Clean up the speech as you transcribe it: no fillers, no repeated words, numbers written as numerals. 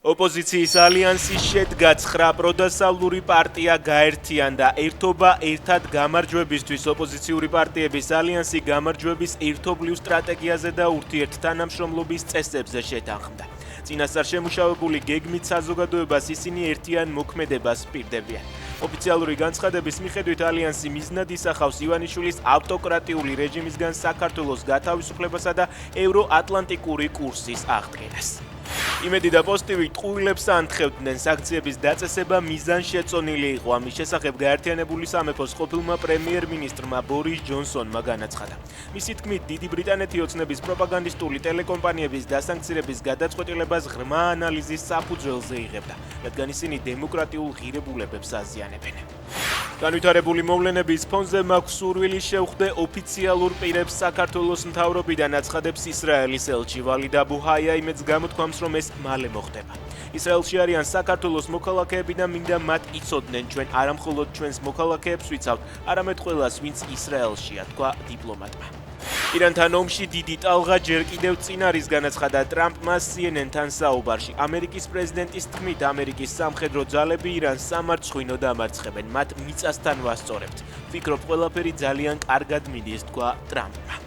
ოპოზიციის ალიანსი შედგა 9 პროდასავლური პარტია გაერთიანდა ერთობა ერთად გამარჯვებისთვის. ოპოზიციური პარტიების ალიანსი გამარჯვების ერთობლივ სტრატეგიაზე და ურთიერთთანამშრომლობის წესებზე შეთანხმდა. წინასწარ შემუშავებული გეგმით საზოგადოებას ისინი ერთიან მოქმედებას პირდებიან. ოფიციალური განცხადების მიხედვით ალიანსი მიზნად ისახავს ივანიშვილის ავტოკრატიული რეჟიმისგან საქართველოს გათავისუფლებასა და ევროატლანტიკური კურსის აღდგენას. იმედი და პოზიტივი ტყუილებს ანთხოვდნენ საქციების დაწესება მიზანშეწონილი იყო. ამის შესახებ გაერთიანებული სამეფოს ყოფილმა პრემიერ-მინისტრმა ბორის ჯონსონმა განაცხადა. მისი თქმით, დიდი ბრიტანეთი ოცნების პროპაგანდისტული ტელეკომპანიების დასანქცირების გადაწყვეტილებას ღრმა ანალიზის საფუძველზე იღებდა, რადგან ისინი დემოკრატიულ ღირებულებებს აზიანებენ. განვითარებული მოვლენების ფონზე მაქვს სურვილი შევხვდე ოფიციალურ პირებს საქართველოს მთავრობიდან, აცხადებს ისრაელის ელჩი ვალიდ აბუ ჰაია, იმედს გამოთქვამს, რომ ეს მალე მოხდება. ისრაელში არიან საქართველოს მოქალაქეები და მინდა მათ იცოდნენ, ჩვენ არამხოლოდ ჩვენს მოქალაქეებს ვიცავთ, არამედ ყველას, ვინც ისრაელშია, თქვა დიპლომატმა. ირანთან ომში დიდი ტალღა ჯერ კიდევ წინ არის, განაცხადა ტრამპმა CNN-თან საუბარში. ამერიკის პრეზიდენტის თქმით, ამერიკის სამხედრო ძალები ირანს სამარცხვინო დამარცხებენ, მათ მიწასთან ვასწორებთ. ვფიქრობ, ყველაფერი ძალიან კარგად მიდის, თქვა ტრამპმა.